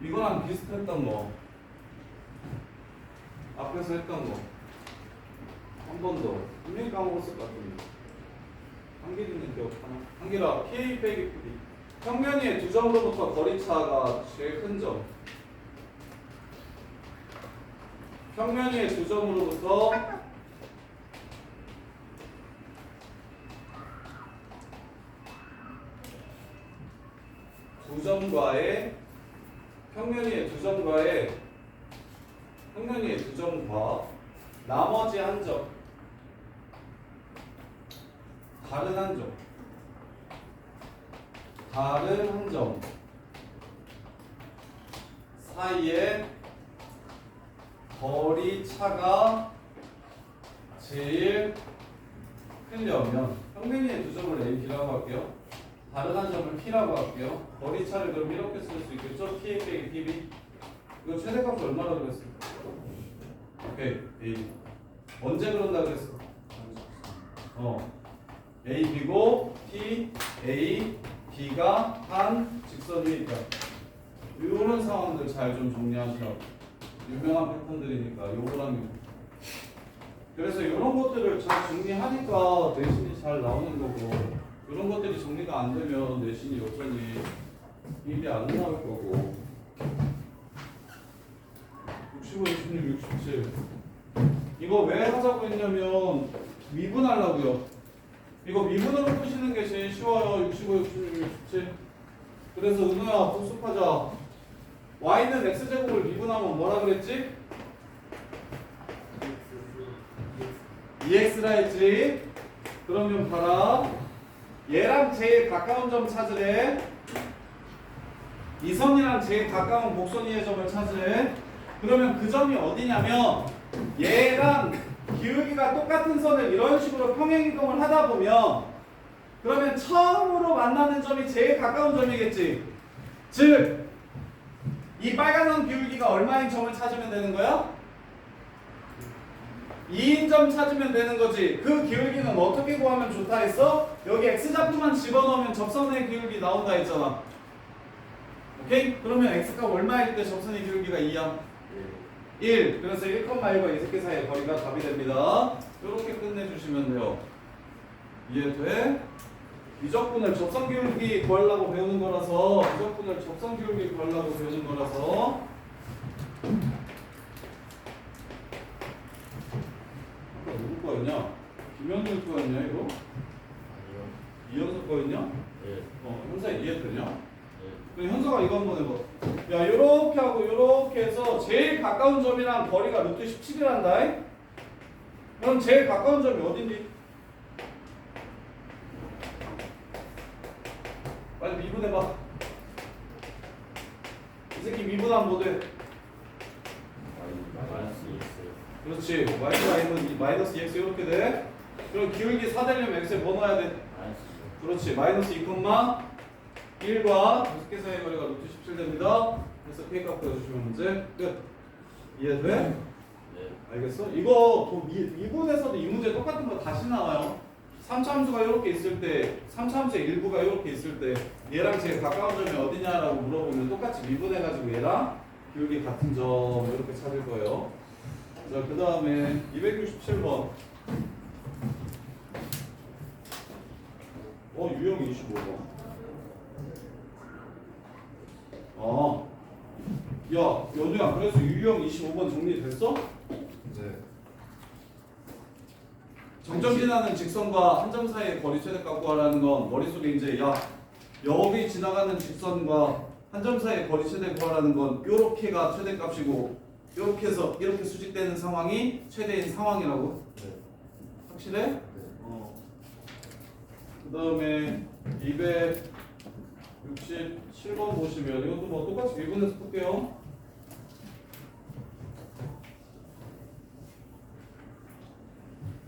이거랑 비슷했던 거, 앞에서 했던 거 한 번 더. 분명히 까먹었을 것 같은데 한길이는 기억하나? 한길아, K 빼기 PD 평면이의 두 점으로부터 거리차가 제일 큰 점. 평면의 두 점으로부터 두 점과의 평면의 두 점과 나머지 한 점, 다른 한 점 사이에 거리 차가 제일 크려면 평면의 두 점을 A, B라고 할게요. 다른 점을 P라고 할게요. 거리차를 그럼 이렇게 쓸 수 있겠죠? P 빼기 PB. 이거 최대값이 얼마라고 그랬어? 오케이, A. 언제 그런다 그랬어? A, B고 P, A, B가 한 직선 위에 있다. 이런 상황들 잘 좀 정리하시라고. 유명한 패턴들이니까 요거랑 요거. 그래서 이런 것들을 잘 정리하니까 내신이 잘 나오는 거고, 이런 것들이 정리가 안 되면 내신이 여전히 입이 안 나올 거고. 65, 66, 67. 이거 왜 하자고 했냐면 미분하려고요. 이거 미분으로 푸시는 게 제일 쉬워요. 65, 66, 67. 그래서 은호야 복습하자. y는 x제곱을 미분하면 뭐라 그랬지? 2x라 했지? 그러면 봐라. 얘랑 제일 가까운 점 찾으래. 이 선이랑 제일 가까운 곡선 위의 점을 찾으래. 그러면 그 점이 어디냐면 얘랑 기울기가 똑같은 선을 이런 식으로 평행이동을 하다 보면 그러면 처음으로 만나는 점이 제일 가까운 점이겠지. 즉 이 빨간 선 기울기가 얼마인 점을 찾으면 되는 거야? 2인 점 찾으면 되는 거지. 그 기울기는 어떻게 구하면 좋다 했어? 여기 x좌표만 집어넣으면 접선의 기울기 나온다 했잖아. 오케이? 그러면 x값 얼마일 때 접선의 기울기가 2야? 1. 그래서 1,1과 이 새끼 사이의 거리가 답이 됩니다. 이렇게 끝내주시면 돼요. 이해돼? 미적분을 접선 기울기 구하려고 배우는 거라서, 미적분을 접선 기울기 구하려고 배우는 거라서. 아까 누구 거였냐? 김현준 거였냐 이거? 아니요. 이현석 거였냐? 네. 현사 이해되냐? 네. 그럼 현서가 이거 한번 해봐. 야, 요렇게 하고 요렇게 해서 제일 가까운 점이랑 거리가 루트 17이란다. 그럼 제일 가까운 점이 어딘지? 빨리 미분해봐. 이 새끼 미분하면 뭐 돼? 마이너스 그렇지. 마이너스 2x 이렇게 돼. 그럼 기울기 4 되려면 x에 뭐 넣어야 돼? 마이너스 그렇지. 마이너스 2,1과 5개 사이의 거리가 루트 17 됩니다. 그래서 k값 구해주시면 문제 끝. 이해돼? 네. 알겠어? 이거 미분에서도 이 문제 똑같은 거 다시 나와요. 3차 함수가 이렇게 있을 때, 3차 함수의 일부가 이렇게 있을 때 얘랑 제일 가까운 점이 어디냐라고 물어보면 똑같이 미분해가지고 얘랑 기울기 같은 점 이렇게 찾을 거예요. 자, 그 다음에 267번. 유형 25번. 야, 연우야, 그래서 유형 25번 정리됐어? 네. 정점 지나는 직선과 한 점 사이의 거리 최대값 구하라는 건 머릿속에 이제 야, 여기 지나가는 직선과 한 점 사이의 거리 최대 구하라는 건 요렇게가 최대값이고 요렇게 해서 이렇게 수직되는 상황이 최대인 상황이라고. 네. 확실해? 네. 그 다음에 267번 보시면 이것도 뭐 똑같이 미분해서 풀게요.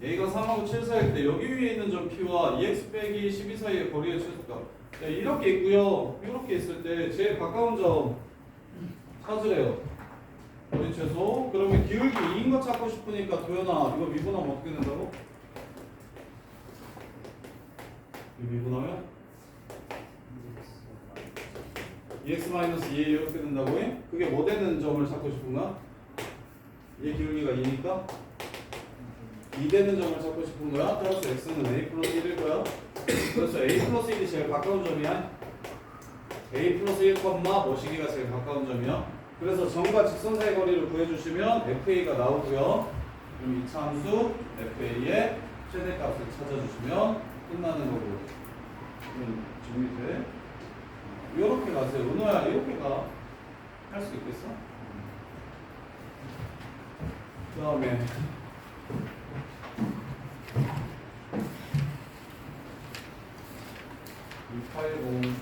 A가 3하고 7 사이일 때 여기 위에 있는 점 P와 2x 빼기 12 사이의 거리의 최소값. 이렇게 있고요. 이렇게 있을 때 제일 가까운 점 찾으래요. 거리 최소. 그러면 기울기 2인 거 찾고 싶으니까 도연아 이거 미분하면 어떻게 된다고? 이거 미분하면 2x-2a 이렇게 된다고 해? 그게 뭐 되는 점을 찾고 싶은가? 얘 기울기가 2니까 2 되는 점을 찾고 싶은 거야. 따라서 x는 a 플러스 1일 거야. 그래서 a 플러스 1이 제일 가까운 점이야. a 플러스 1, 뭐 시기가 제일 가까운 점이야. 그래서 점과 직선 사이 거리를 구해주시면 fa가 나오고요. 그럼 2차 함수 fa의 최대값을 찾아주시면 끝나는 거고. 그럼 준비돼? 이렇게 가세요. 은호야 이렇게 가. 할 수 있겠어? 그 다음에 280 280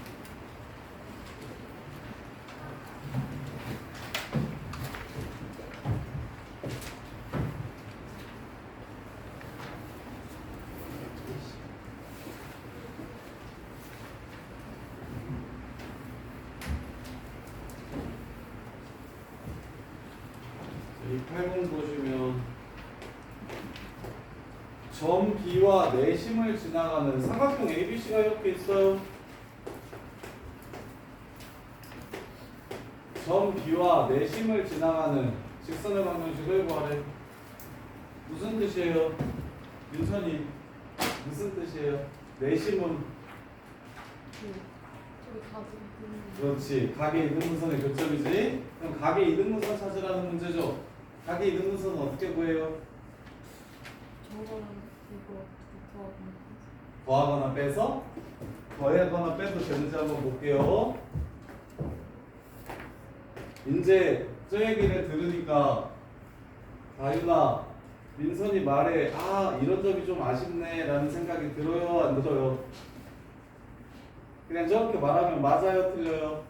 이 8번 보시면 점 B와 내심을 지나가는 삼각형 ABC가 이렇게 있어요. 점 B와 내심을 지나가는 직선의 방정식을 구하래. 무슨 뜻이에요? 윤선이 무슨 뜻이에요? 내심은 저기 가지고 있는 그렇지. 각의 이등분선의 교점이지. 그럼 각의 이등분선 찾으라는 문제죠. 각의 이등분선은 어떻게 구해요? 저거랑 이거 어떻게 더하면 더하거나 빼서 더하거나 빼도 되는지 한번 볼게요. 이제 저 얘기를 들으니까 다윤아, 민선이 말에 아 이런 점이 좀 아쉽네 라는 생각이 들어요 안 들어요? 그냥 저렇게 말하면 맞아요 틀려요?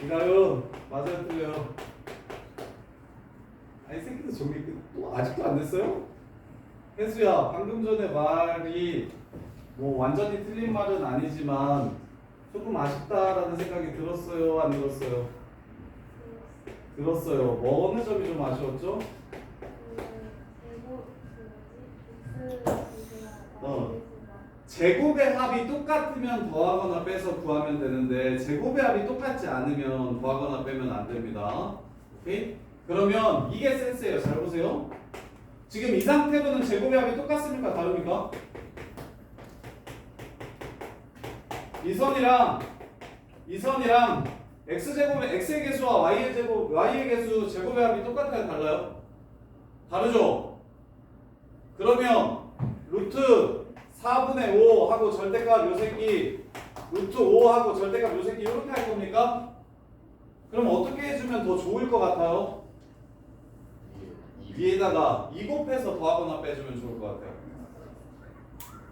이가요 맞아요 틀려요? 아니 새끼들 저기 또 아직도 안 됐어요? 혜수야 방금 전에 말이 뭐 완전히 틀린 말은 아니지만 조금 아쉽다라는 생각이 들었어요 안 들었어요? 들었어요. 뭐 어느 점이 좀 아쉬웠죠? 제곱의 합이 똑같으면 더하거나 빼서 구하면 되는데 제곱의 합이 똑같지 않으면 더하거나 빼면 안 됩니다. 오케이? 그러면 이게 센스예요. 잘 보세요. 지금 이 상태로는 제곱의 합이 똑같습니까? 다릅니까? 이 선이랑 x제곱의 x의 개수와 y의 개수 제곱의 합이 똑같아요? 달라요? 다르죠? 그러면 루트 4분의 5 하고 절대값 요 새끼 루트 5 하고 절대값 요 새끼 이렇게 할 겁니까? 그럼 어떻게 해주면 더 좋을 것 같아요? 위에다가 2 곱해서 더하거나 빼주면 좋을 것 같아요.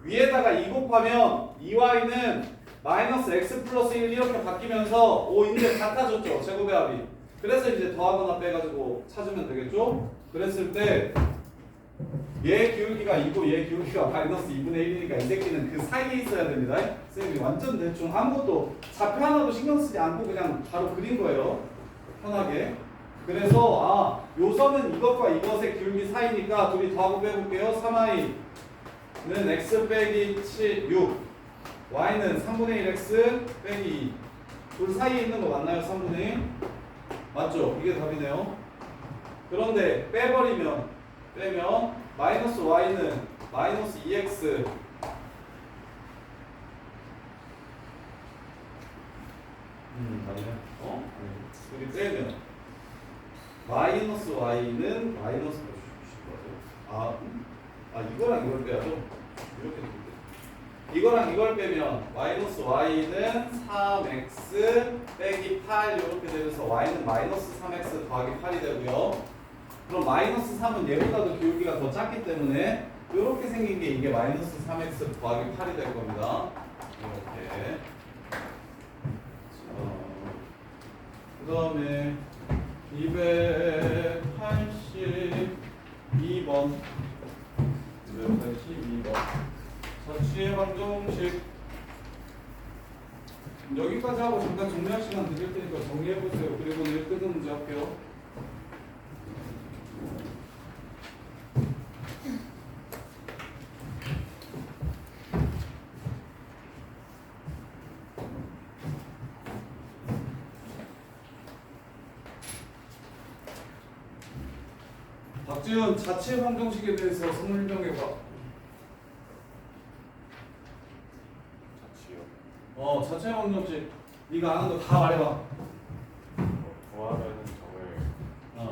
위에다가 2 곱하면 2y는 마이너스 x 플러스 1 이렇게 바뀌면서 오 이제 같아졌죠 제곱의 합이. 그래서 이제 더하거나 빼가지고 찾으면 되겠죠. 그랬을 때 얘 기울기가 2고 얘 기울기가 마이너스 2분의 1이니까 이 새끼는 그 사이에 있어야 됩니다. 선생님이 완전 대충 아무것도 좌표 하나도 신경 쓰지 않고 그냥 바로 그린 거예요. 편하게. 그래서 요 선은 이것과 이것의 기울기 사이니까 둘이 더하고 빼볼게요. 3i는 x 빼기 6 y는 3분의 1x 빼기 2. 둘 사이에 있는 거 맞나요? 3분의 1? 맞죠? 이게 답이네요. 그런데 빼면 마이너스 y는 마이너스 2x 아니야? 여기 빼면 마이너스 y는 마이너스 이거랑 이걸 빼야죠. 이렇게 이거랑 이걸 빼면 마이너스 y는 3x 빼기 8 이렇게 되면서 y는 마이너스 3x 더하기 8이 되고요. 그럼 마이너스 3은 얘보다도 기울기가 더 작기 때문에 이렇게 생긴 게 이게 마이너스 3x 더하기 8이 될 겁니다. 이렇게. 그 다음에 282번 자취의 방정식 여기까지 하고 잠깐 정리할 시간 드릴 테니까 정리해보세요. 그리고 내일 끝은 문제 할게요. 박지훈 자취의 방정식에 대해서 설명해봐. 자취요. 자체 방정식 네가 아는 거 다 말해봐. 구하라는 점을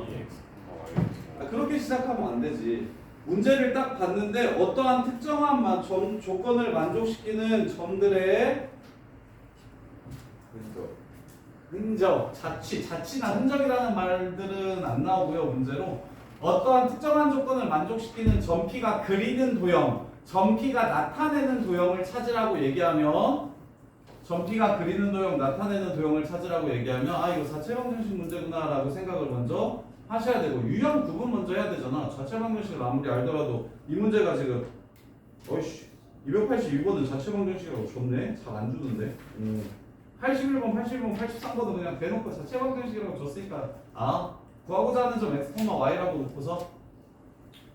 dx, y 그렇게 시작하면 안 되지. 문제를 딱 봤는데 어떠한 특정한 조건을 만족시키는 점들의 흔적, 자취나 흔적이라는 말들은 안 나오고요. 문제로 어떠한 특정한 조건을 만족시키는 점 P가 그리는 도형, 점 P가 나타내는 도형을 찾으라고 얘기하면 점 P가 그리는 도형, 나타내는 도형을 찾으라고 얘기하면 이거 자체 방정식 문제구나 라고 생각을 먼저 하셔야 되고 유형 구분 먼저 해야 되잖아. 자체 방정식을 아무리 알더라도 이 문제가 지금 282번은 자체 방정식이라고 줬네? 잘 안 주던데 81번, 81번, 83번은 그냥 대놓고 자체 방정식이라고 줬으니까 구하고자 하는 점 x, y라고 놓고서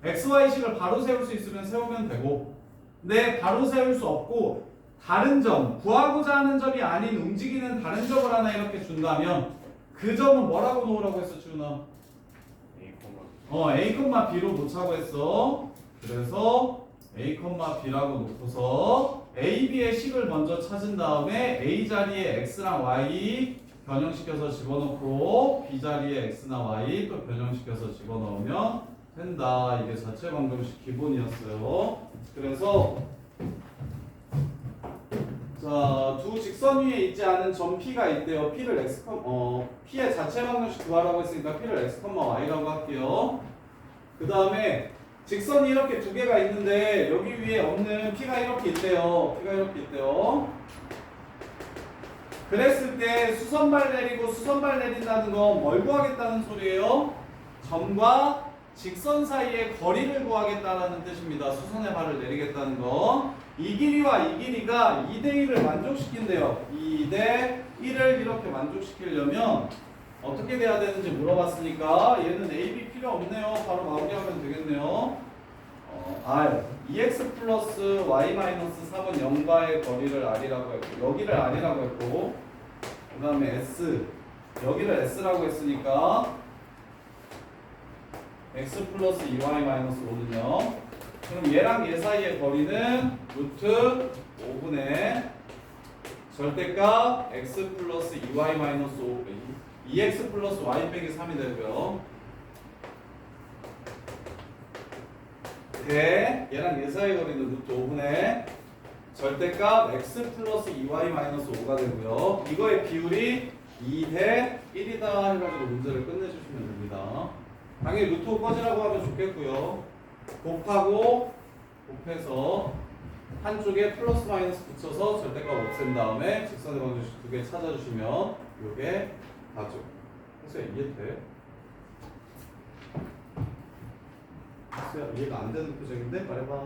x, y식을 바로 세울 수 있으면 세우면 되고 근데 바로 세울 수 없고 다른 점, 구하고자 하는 점이 아닌 움직이는 다른 점을 하나 이렇게 준다면 그 점은 뭐라고 놓으라고 했어, 지훈아? A, A,B로 놓자고 했어. 그래서 A,B라고 놓고서 A, B의 식을 먼저 찾은 다음에 A 자리에 X랑 Y 변형시켜서 집어넣고 B 자리에 X나 Y 또 변형시켜서 집어넣으면 된다. 이게 자체 방정식 기본이었어요. 그래서 자, 두 직선 위에 있지 않은 점 P가 있대요. P를 X, P의 자체 방정식 구하라고 했으니까 P를 X, Y라고 할게요. 그 다음에 직선이 이렇게 두 개가 있는데 여기 위에 없는 P가 이렇게 있대요. P가 이렇게 있대요. 그랬을 때 수선발 내리고 수선발 내린다는 건 뭘 구하겠다는 소리예요? 점과 직선 사이의 거리를 구하겠다는 뜻입니다. 수선의 발을 내리겠다는 거. 이 길이와 이 길이가 2대1을 만족시킨대요. 2대1을 이렇게 만족시키려면 어떻게 돼야 되는지 물어봤으니까 얘는 A, B 필요 없네요. 바로 마무리하면 되겠네요. R, 2x 플러스 y 마이너스 3은 0과의 거리를 R이라고 했고 여기를 R이라고 했고 그 다음에 S, 여기를 S라고 했으니까 x 플러스 2y 마이너스 5는요. 그럼 얘랑 얘 사이의 거리는 루트 5분의 절대값 x 플러스 2y 마이너스 5 2x 플러스 y 빼기 3이 되고요. 대 얘랑 얘 사이의 거리는 루트 5분의 절대값 x 플러스 2y 마이너스 5가 되고요. 이거의 비율이 2대 1이다 해가지고 문제를 끝내주시면 됩니다. 당연히 루트 5 꺼지라고 하면 좋겠고요. 곱해서 한쪽에 플러스 마이너스 붙여서 절대값 없앤 다음에 직선의 방정식 두 개 찾아주시면 이게 다죠. 혜수야 이해돼? 혜수야 이해가 안 되는 표정인데? 말해봐.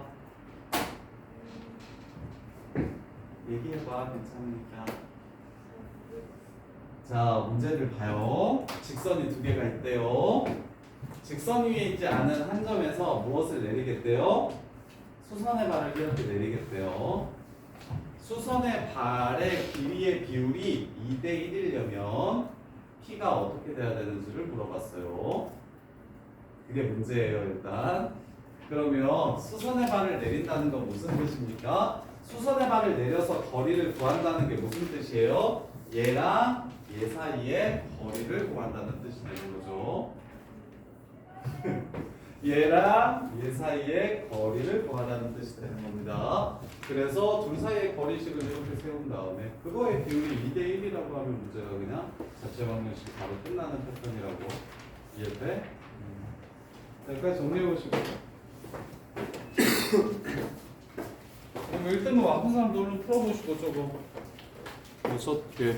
얘기해봐. 괜찮으니까. 자, 문제를 봐요. 직선이 두 개가 있대요. 직선 위에 있지 않은 한 점에서 무엇을 내리겠대요? 수선의 발을 이렇게 내리겠대요. 수선의 발의 길이의 비율이 2대 1이려면 P가 어떻게 돼야 되는지를 물어봤어요. 그게 문제예요, 일단. 그러면 수선의 발을 내린다는 건 무슨 뜻입니까? 수선의 발을 내려서 거리를 구한다는 게 무슨 뜻이에요? 얘랑 얘 사이의 거리를 구한다는 뜻이 되는 거죠. 얘랑 얘 사이의 거리를 구하라는 뜻이 되는 겁니다. 그래서 둘 사이의 거리식을 이렇게 세운 다음에 그거의 비율이 2대 1이라고 하면 문제가 그냥 자체 방정식 바로 끝나는 패턴이라고 이해돼? 여기까지 정리해보시고 그럼 1등급 아픈 사람도 얼른 풀어보시고 조금 6개